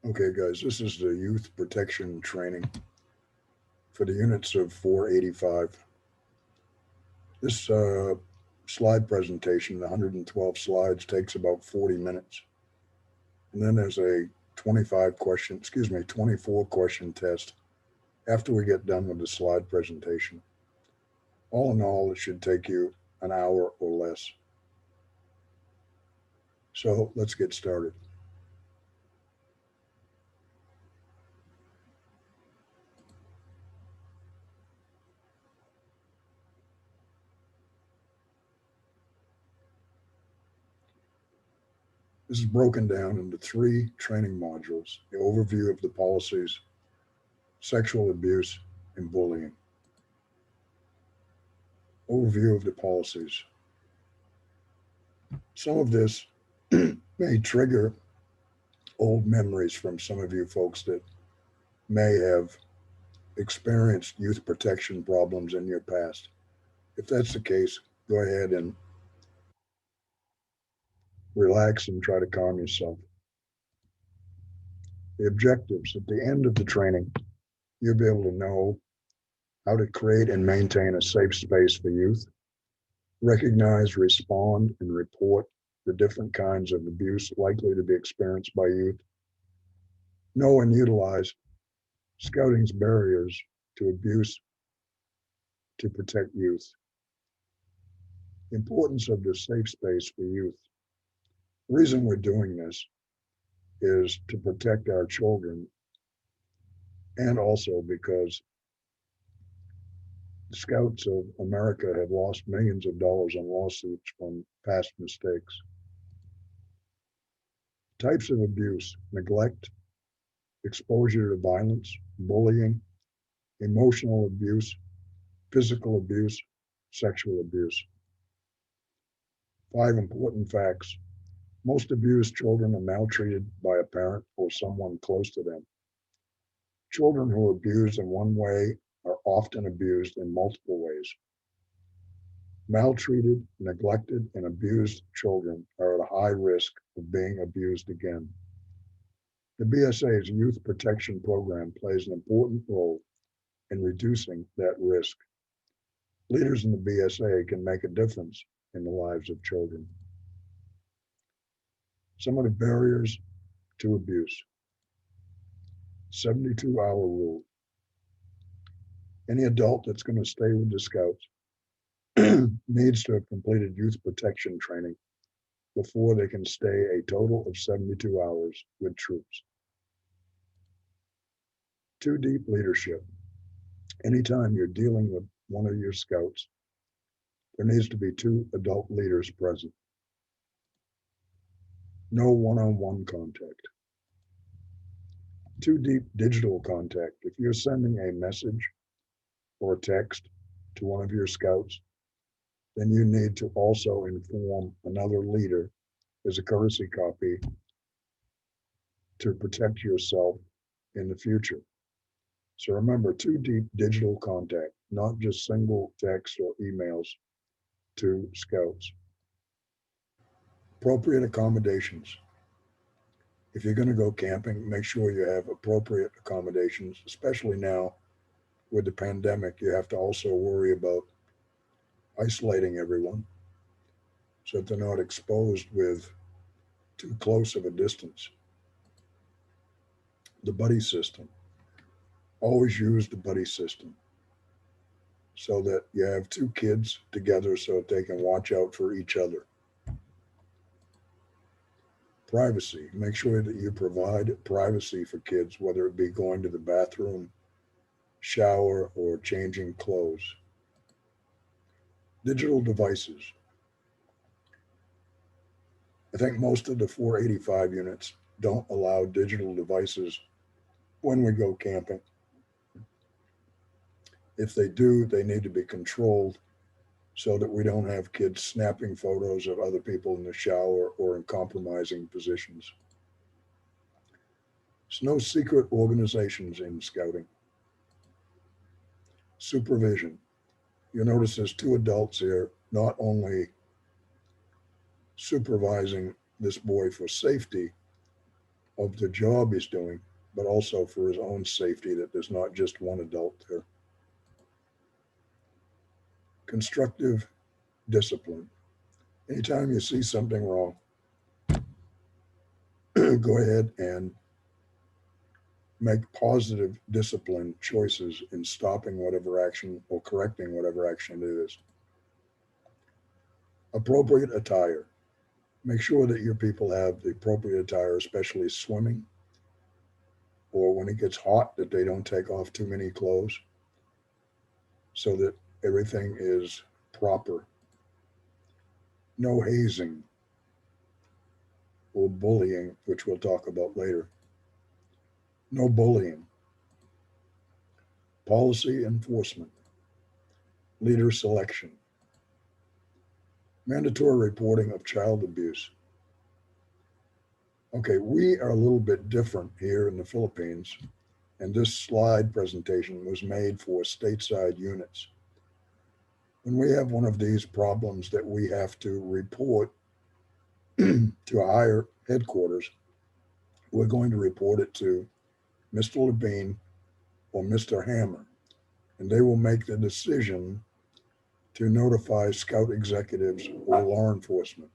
Okay, guys, this is the youth protection training for the units of 485. This slide presentation, 112 slides, takes about 40 minutes. And then there's a 24 question test after we get done with the slide presentation. All in all, it should take you an hour or less. So let's get started. This is broken down into 3 training modules: the overview of the policies, sexual abuse, and bullying. Overview of the policies. Some of this may trigger old memories from some of you folks that may have experienced youth protection problems in your past. If that's the case, go ahead and relax and try to calm yourself. The objectives at the end of the training, you'll be able to know how to create and maintain a safe space for youth, recognize, respond, and report the different kinds of abuse likely to be experienced by youth, know and utilize scouting's barriers to abuse to protect youth. The importance of this safe space for youth. The reason we're doing this is to protect our children, and also because the Scouts of America have lost millions of dollars in lawsuits from past mistakes. Types of abuse: neglect, exposure to violence, bullying, emotional abuse, physical abuse, sexual abuse. 5 important facts. Most abused children are maltreated by a parent or someone close to them. Children who are abused in one way are often abused in multiple ways. Maltreated, neglected, and abused children are at a high risk of being abused again. The BSA's Youth Protection Program plays an important role in reducing that risk. Leaders in the BSA can make a difference in the lives of children. Some of the barriers to abuse. 72-hour rule. Any adult that's going to stay with the Scouts needs to have completed youth protection training before they can stay a total of 72 hours with troops. 2 deep leadership. Anytime you're dealing with one of your Scouts, there needs to be 2 adult leaders present. No one-on-one contact. 2 deep digital contact. If you're sending a message or a text to one of your Scouts, then you need to also inform another leader as a courtesy copy to protect yourself in the future. So remember, 2 deep digital contact, not just single text or emails to Scouts. Appropriate accommodations. If you're going to go camping, make sure you have appropriate accommodations, especially now with the pandemic. You have to also worry about isolating everyone so that they're not exposed with too close of a distance. The buddy system. Always use the buddy system so that you have 2 kids together so that they can watch out for each other. Privacy. Make sure that you provide privacy for kids, whether it be going to the bathroom, shower, or changing clothes. Digital devices. I think most of the 485 units don't allow digital devices when we go camping. If they do, they need to be controlled so that we don't have kids snapping photos of other people in the shower or in compromising positions. There's no secret organizations in Scouting. Supervision. You'll notice there's 2 adults here, not only supervising this boy for safety, of the job he's doing, but also for his own safety, that there's not just one adult there. Constructive discipline. Anytime you see something wrong, go ahead and make positive discipline choices in stopping whatever action or correcting whatever action it is. Appropriate attire. Make sure that your people have the appropriate attire, especially swimming, or when it gets hot, that they don't take off too many clothes, so that everything is proper. No hazing or bullying, which we'll talk about later. No bullying. Policy enforcement. Leader selection. Mandatory reporting of child abuse. Okay, we are a little bit different here in the Philippines, and this slide presentation was made for stateside units. When we have one of these problems that we have to report to a higher headquarters, we're going to report it to Mr. Levine or Mr. Hammer, and they will make the decision to notify Scout executives or law enforcement.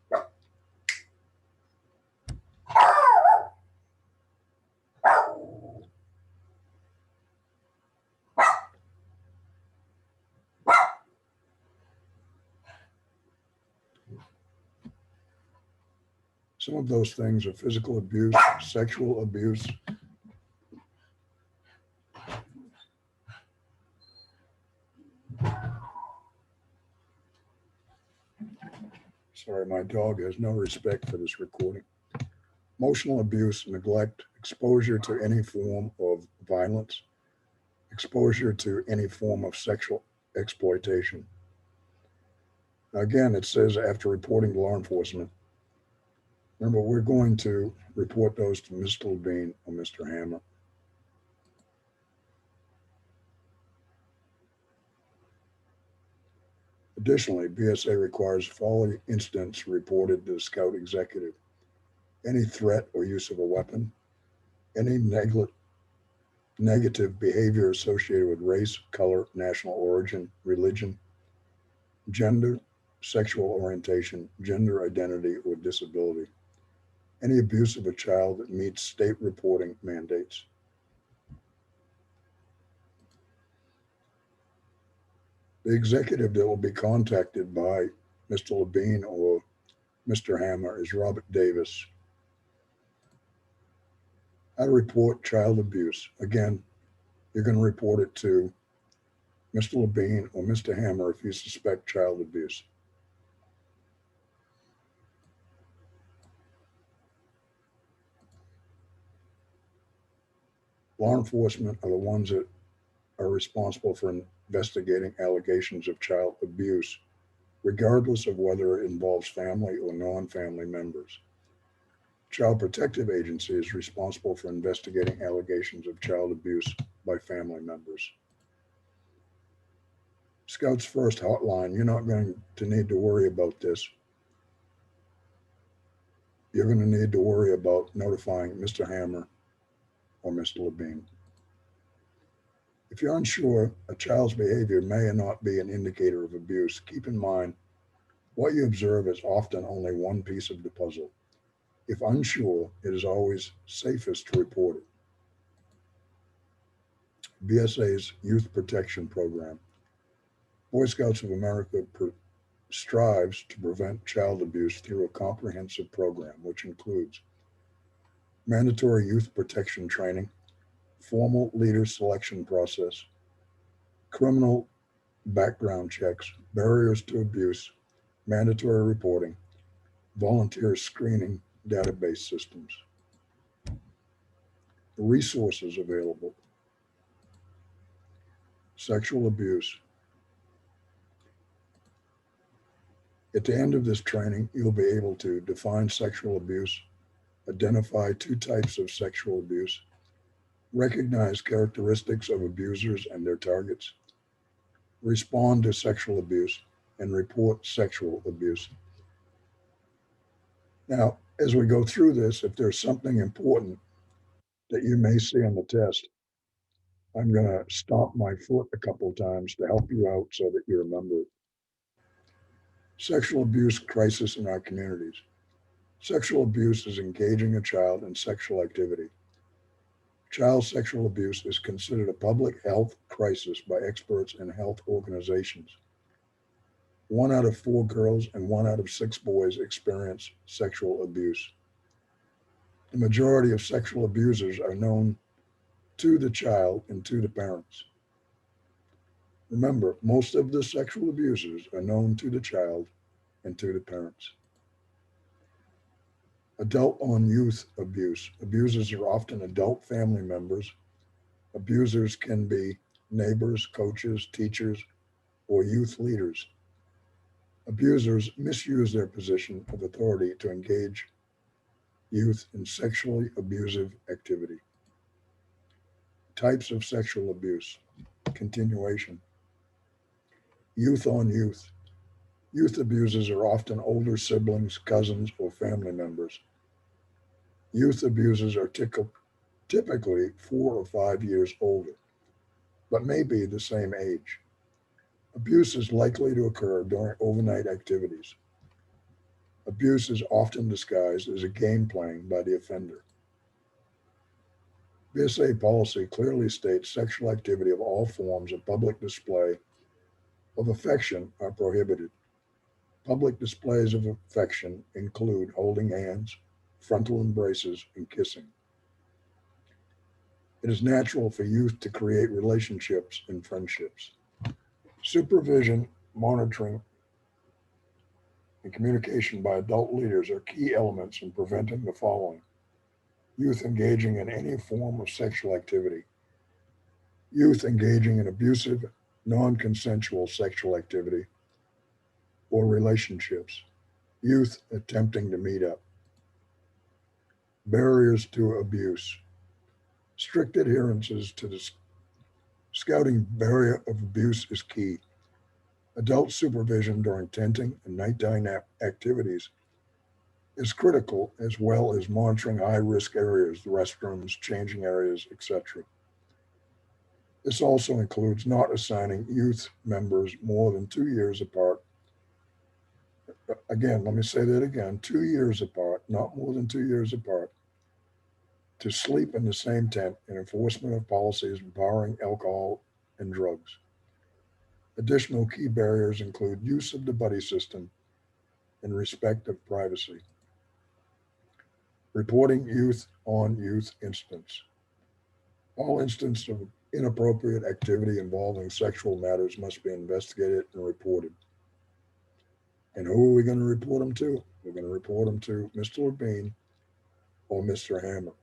Some of those things are physical abuse, sexual abuse, sorry, my dog has no respect for this recording. Emotional abuse, neglect, exposure to any form of violence, exposure to any form of sexual exploitation. Now, again, it says after reporting to law enforcement. Remember, we're going to report those to Mr. Levine or Mr. Hammer. Additionally, BSA requires following incidents reported to the Scout executive: any threat or use of a weapon, any negative behavior associated with race, color, national origin, religion, gender, sexual orientation, gender identity, or disability, any abuse of a child that meets state reporting mandates. The executive that will be contacted by Mr. Levine or Mr. Hammer is Robert Davis. How to report child abuse. Again, you're going to report it to Mr. Levine or Mr. Hammer if you suspect child abuse. Law enforcement are the ones that are responsible for investigating allegations of child abuse, regardless of whether it involves family or non-family members. Child Protective Agency is responsible for investigating allegations of child abuse by family members. Scouts First Hotline, you're not going to need to worry about this. You're going to need to worry about notifying Mr. Hammer or Mr. Levine. If you're unsure a child's behavior may or not be an indicator of abuse, keep in mind what you observe is often only one piece of the puzzle. If unsure, it is always safest to report it. BSA's Youth Protection Program. Boy Scouts of America strives to prevent child abuse through a comprehensive program, which includes mandatory youth protection training, formal leader selection process, criminal background checks, barriers to abuse, mandatory reporting, volunteer screening database systems. The resources available: sexual abuse. At the end of this training, you'll be able to define sexual abuse, identify 2 types of sexual abuse, recognize characteristics of abusers and their targets, respond to sexual abuse, and report sexual abuse. Now, as we go through this, if there's something important that you may see on the test. I'm going to stomp my foot a couple of times to help you out so that you remember it. Sexual abuse crisis in our communities. Sexual abuse is engaging a child in sexual activity. Child sexual abuse is considered a public health crisis by experts and health organizations. 1 out of 4 girls and 1 out of 6 boys experience sexual abuse. The majority of sexual abusers are known to the child and to the parents. Remember, most of the sexual abusers are known to the child and to the parents. Adult on youth abuse. Abusers are often adult family members. Abusers can be neighbors, coaches, teachers, or youth leaders. Abusers misuse their position of authority to engage youth in sexually abusive activity. Types of sexual abuse. Continuation. Youth on youth. Youth abusers are often older siblings, cousins, or family members. Youth abusers are typically 4 or 5 years older, but may be the same age. Abuse is likely to occur during overnight activities. Abuse is often disguised as a game playing by the offender. BSA policy clearly states sexual activity of all forms of public display of affection are prohibited. Public displays of affection include holding hands, frontal embraces, and kissing. It is natural for youth to create relationships and friendships. Supervision, monitoring, and communication by adult leaders are key elements in preventing the following: youth engaging in any form of sexual activity, youth engaging in abusive, non-consensual sexual activity or relationships, youth attempting to meet up. Barriers to abuse. Strict adherences to the scouting barrier of abuse is key. Adult supervision during tenting and nighttime activities is critical, as well as monitoring high-risk areas, the restrooms, changing areas, etc. This also includes not assigning youth members more than 2 years apart. Again, let me say that again, 2 years apart, not more than 2 years apart, to sleep in the same tent and enforcement of policies empowering alcohol and drugs. Additional key barriers include use of the buddy system and respect of privacy. Reporting youth on youth incidents. All instances of inappropriate activity involving sexual matters must be investigated and reported. And who are we going to report them to? We're going to report them to Mr. Levine or Mr. Hammer.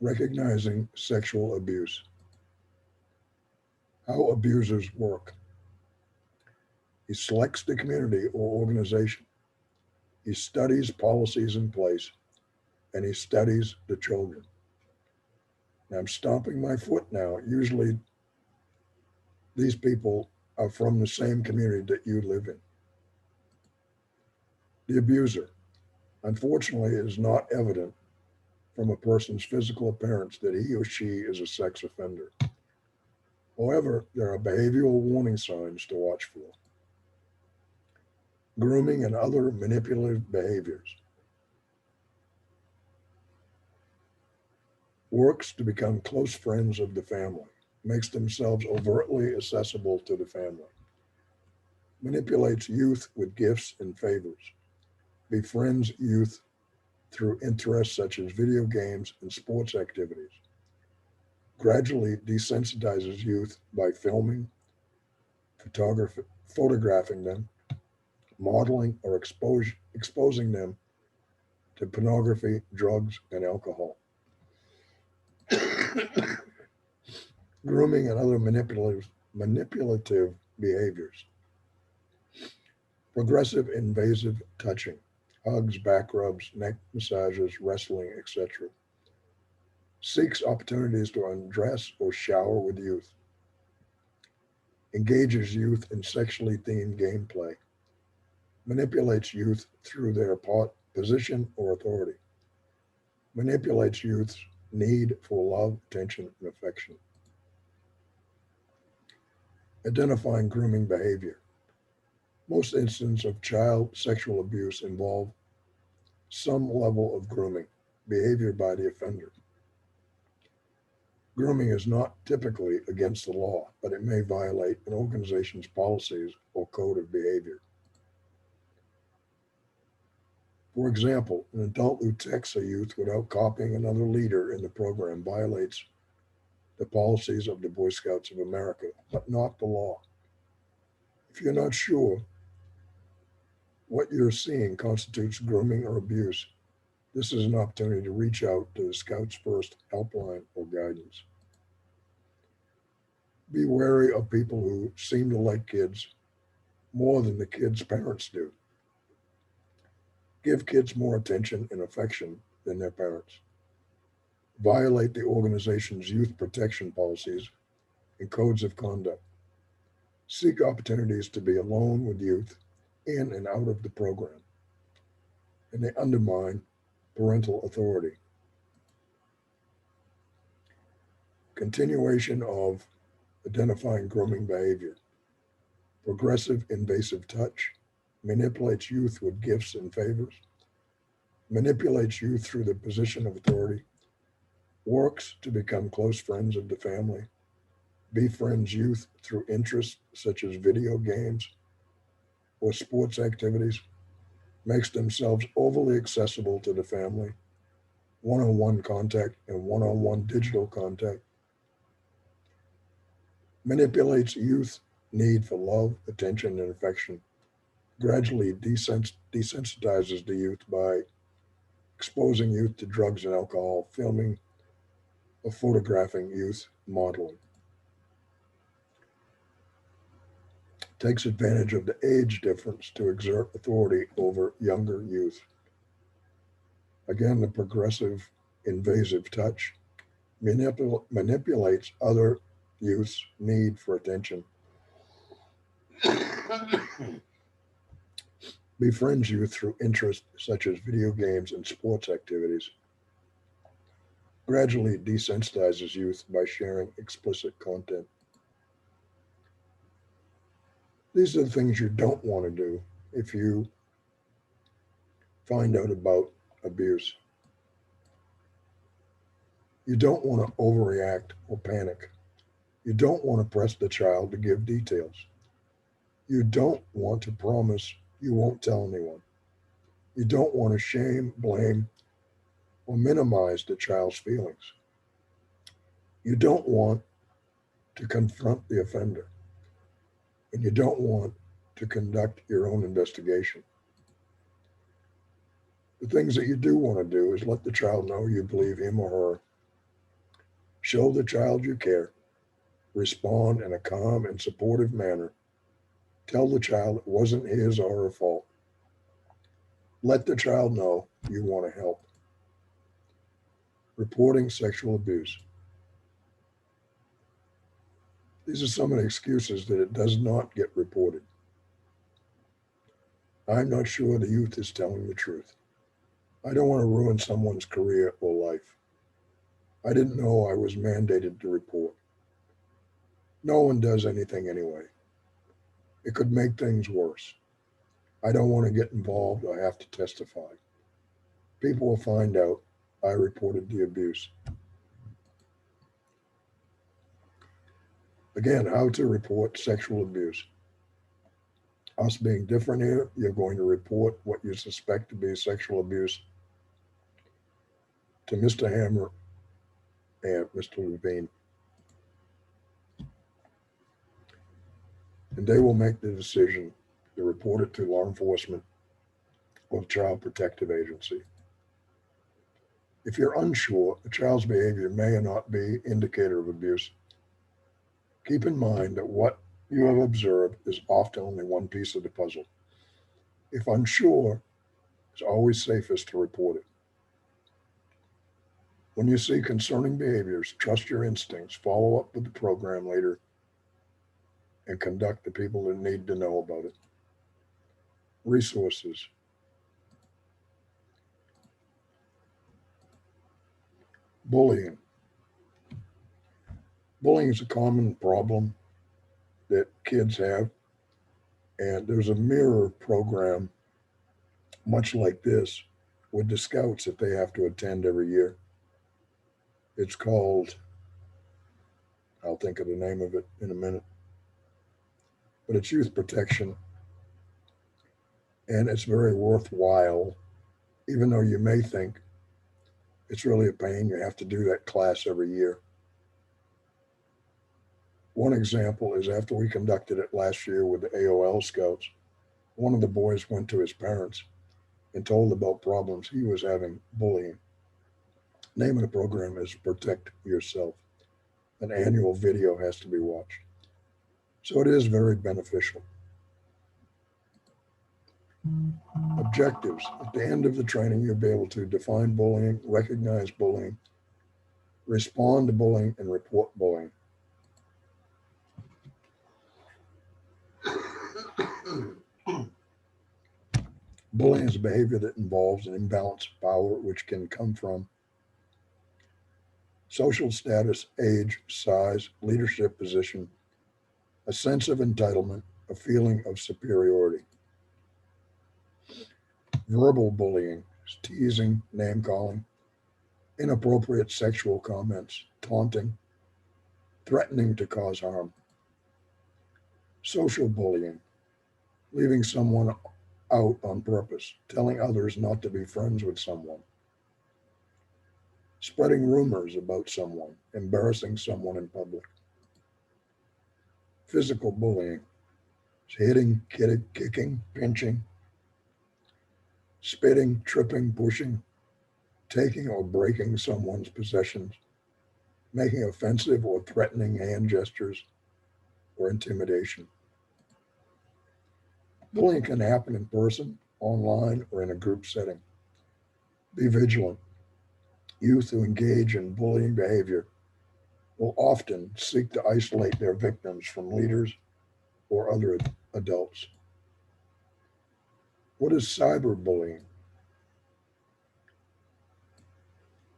Recognizing sexual abuse. How abusers work. He selects the community or organization. He studies policies in place, and he studies the children. Now, I'm stomping my foot now. Usually, these people are from the same community that you live in. The abuser. Unfortunately, it is not evident from a person's physical appearance that he or she is a sex offender. However, there are behavioral warning signs to watch for. Grooming and other manipulative behaviors. Works to become close friends of the family. Makes themselves overtly accessible to the family. Manipulates youth with gifts and favors. Befriends youth through interests such as video games and sports activities. Gradually desensitizes youth by filming, photographing them, modeling, or exposing them to pornography, drugs, and alcohol. Grooming and other manipulative behaviors. Progressive invasive touching, hugs, back rubs, neck massages, wrestling, etc. Seeks opportunities to undress or shower with youth. Engages youth in sexually themed gameplay. Manipulates youth through their position or authority. manipulates youth's need for love, attention, and affection. Identifying grooming behavior. Most instances of child sexual abuse involve some level of grooming behavior by the offender. Grooming is not typically against the law, but it may violate an organization's policies or code of behavior. For example, an adult who texts a youth without copying another leader in the program violates the policies of the Boy Scouts of America, but not the law. If you're not sure what you're seeing constitutes grooming or abuse, this is an opportunity to reach out to the Scouts First helpline or guidance. Be wary of people who seem to like kids more than the kids' parents do. Give kids more attention and affection than their parents. Violate the organization's youth protection policies and codes of conduct. Seek opportunities to be alone with youth in and out of the program. And they undermine parental authority. Continuation of identifying grooming behavior. Progressive invasive touch. Manipulates youth with gifts and favors. Manipulates youth through the position of authority. Works to become close friends of the family. Befriends youth through interests such as video games or sports activities. Makes themselves overly accessible to the family. One-on-one contact and one-on-one digital contact. Manipulates youth's need for love, attention, and affection. Gradually desensitizes the youth by exposing youth to drugs and alcohol, filming or photographing youth, modeling. Takes advantage of the age difference to exert authority over younger youth. Again, the progressive invasive touch manipulates other youth's need for attention. Befriends youth through interests such as video games and sports activities. Gradually desensitizes youth by sharing explicit content. These are the things you don't want to do if you find out about abuse. You don't want to overreact or panic. You don't want to press the child to give details. You don't want to promise you won't tell anyone. You don't want to shame, blame, or minimize the child's feelings. You don't want to confront the offender. And you don't want to conduct your own investigation. The things that you do want to do is let the child know you believe him or her. Show the child you care. Respond in a calm and supportive manner. Tell the child it wasn't his or her fault. Let the child know you want to help. Reporting sexual abuse. These are some of the excuses that it does not get reported. I'm not sure the youth is telling the truth. I don't want to ruin someone's career or life. I didn't know I was mandated to report. No one does anything anyway. It could make things worse. I don't want to get involved or have to testify. People will find out I reported the abuse. Again, how to report sexual abuse. Us being different here, you're going to report what you suspect to be sexual abuse to Mr. Hammer and Mr. Levine. And they will make the decision to report it to law enforcement or the Child Protective Agency. If you're unsure, a child's behavior may or not be indicator of abuse. Keep in mind that what you have observed is often only one piece of the puzzle. If unsure, it's always safest to report it. When you see concerning behaviors, trust your instincts, follow up with the program leader, and conduct the people that need to know about it. Resources. Bullying. Bullying is a common problem that kids have, and there's a mirror program much like this with the scouts that they have to attend every year. It's called, I'll think of the name of it in a minute, but it's youth protection, and it's very worthwhile, even though you may think it's really a pain. You have to do that class every year. One example is after we conducted it last year with the AOL scouts, one of the boys went to his parents and told about problems he was having bullying. Name of the program is Protect Yourself. An annual video has to be watched. So it is very beneficial. Objectives. At the end of the training, you'll be able to define bullying, recognize bullying, respond to bullying, and report bullying. Bullying is a behavior that involves an imbalance of power, which can come from social status, age, size, leadership position, a sense of entitlement, a feeling of superiority. Verbal bullying is teasing, name calling, inappropriate sexual comments, taunting, threatening to cause harm. Social bullying, leaving someone out on purpose, telling others not to be friends with someone. Spreading rumors about someone, embarrassing someone in public. Physical bullying, hitting, kicking, pinching, spitting, tripping, pushing, taking or breaking someone's possessions, making offensive or threatening hand gestures, or intimidation. Bullying can happen in person, online, or in a group setting. Be vigilant. Youth who engage in bullying behavior will often seek to isolate their victims from leaders or other adults. What is cyberbullying?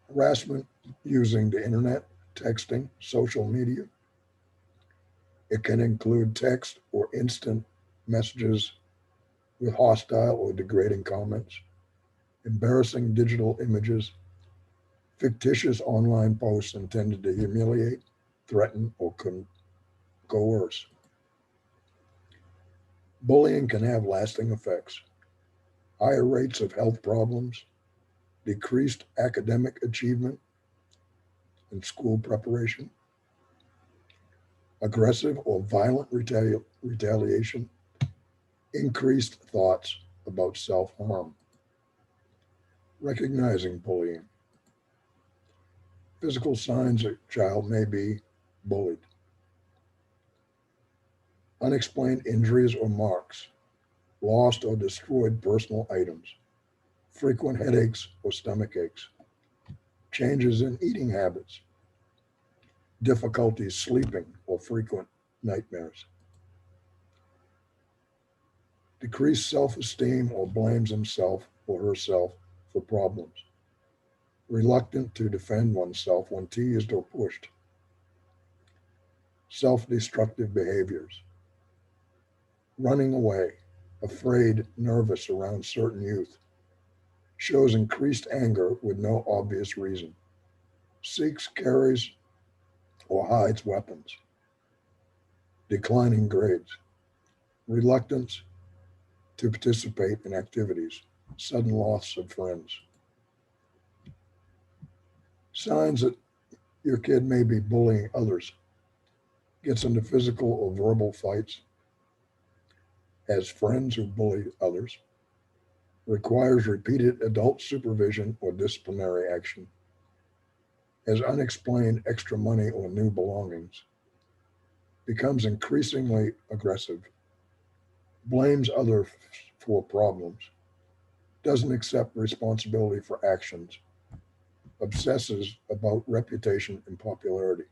Harassment using the internet, texting, social media. It can include text or instant messages with hostile or degrading comments, embarrassing digital images, fictitious online posts intended to humiliate, threaten, or coerce. Bullying can have lasting effects. Higher rates of health problems, decreased academic achievement and school preparation, aggressive or violent retaliation, increased thoughts about self-harm. Recognizing bullying. Physical signs a child may be bullied. Unexplained injuries or marks, lost or destroyed personal items, frequent headaches or stomach aches, changes in eating habits, difficulties sleeping or frequent nightmares, decreased self-esteem or blames himself or herself for problems, reluctant to defend oneself when teased or pushed, self-destructive behaviors, running away, afraid, nervous around certain youth, shows increased anger with no obvious reason, seeks, carries, or hides weapons, declining grades, reluctance to participate in activities, sudden loss of friends. Signs that your kid may be bullying others, gets into physical or verbal fights, has friends who bully others, requires repeated adult supervision or disciplinary action, has unexplained extra money or new belongings, becomes increasingly aggressive, blames others for problems, doesn't accept responsibility for actions, obsesses about reputation and popularity.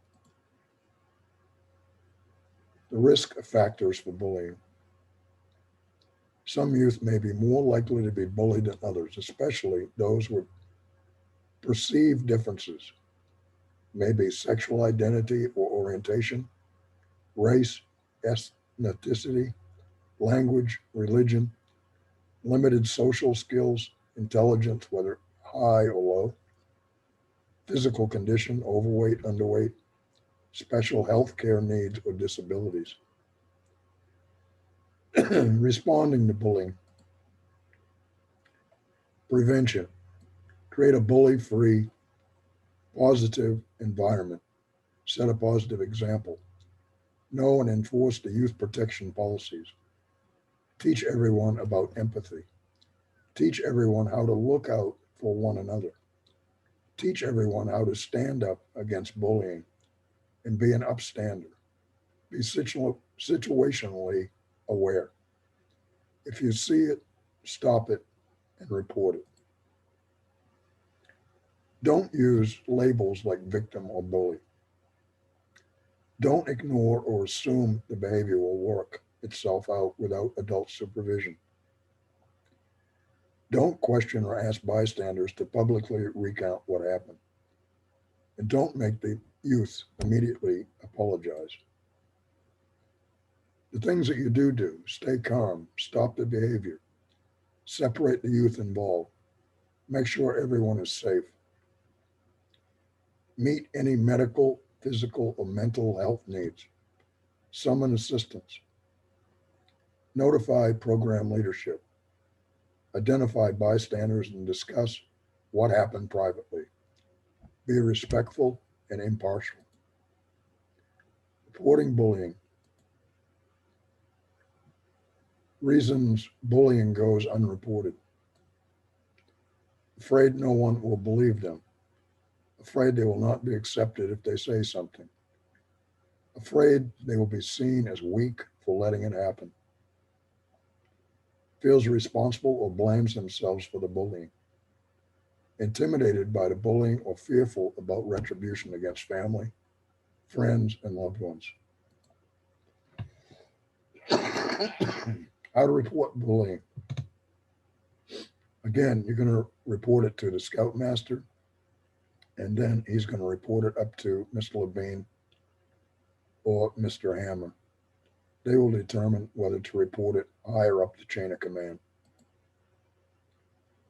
The risk factors for bullying. Some youth may be more likely to be bullied than others, especially those with perceived differences, Maybe sexual identity or orientation, race, ethnicity, language, religion, limited social skills, intelligence, whether high or low, physical condition, overweight, underweight, special health care needs or disabilities. Responding to bullying. Prevention. Create a bully-free, positive environment. Set a positive example. Know and enforce the youth protection policies. Teach everyone about empathy. Teach everyone how to look out for one another. Teach everyone how to stand up against bullying and be an upstander. Be situationally aware. If you see it, stop it and report it. Don't use labels like victim or bully. Don't ignore or assume the behavior will work itself out without adult supervision. Don't question or ask bystanders to publicly recount what happened. And don't make the youth immediately apologize. The things that you do, stay calm, stop the behavior, separate the youth involved, make sure everyone is safe. Meet any medical, physical, or mental health needs. Summon assistance. Notify program leadership. Identify bystanders and discuss what happened privately. Be respectful and impartial. Reporting bullying. Reasons bullying goes unreported. Afraid no one will believe them. Afraid they will not be accepted if they say something. Afraid they will be seen as weak for letting it happen. Feels responsible or blames themselves for the bullying. Intimidated by the bullying or fearful about retribution against family, friends, and loved ones. How to report bullying. Again, you're going to report it to the scoutmaster, and then he's going to report it up to Mr. Levine or Mr. Hammer. They will determine whether to report it higher up the chain of command.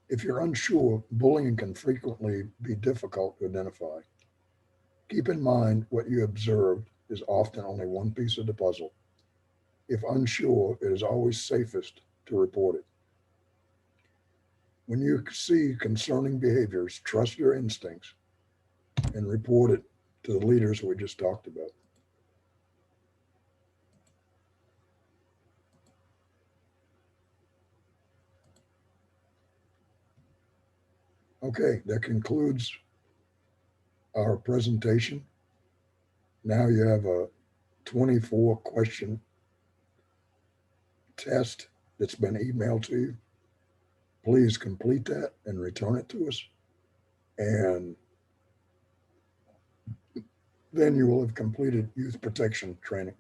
If you're unsure, bullying can frequently be difficult to identify. Keep in mind what you observed is often only one piece of the puzzle. If unsure, it is always safest to report it. When you see concerning behaviors, trust your instincts and report it to the leaders we just talked about. Okay, that concludes our presentation. Now you have a 24-question test that's been emailed to you. Please complete that and return it to us. And then you will have completed youth protection training.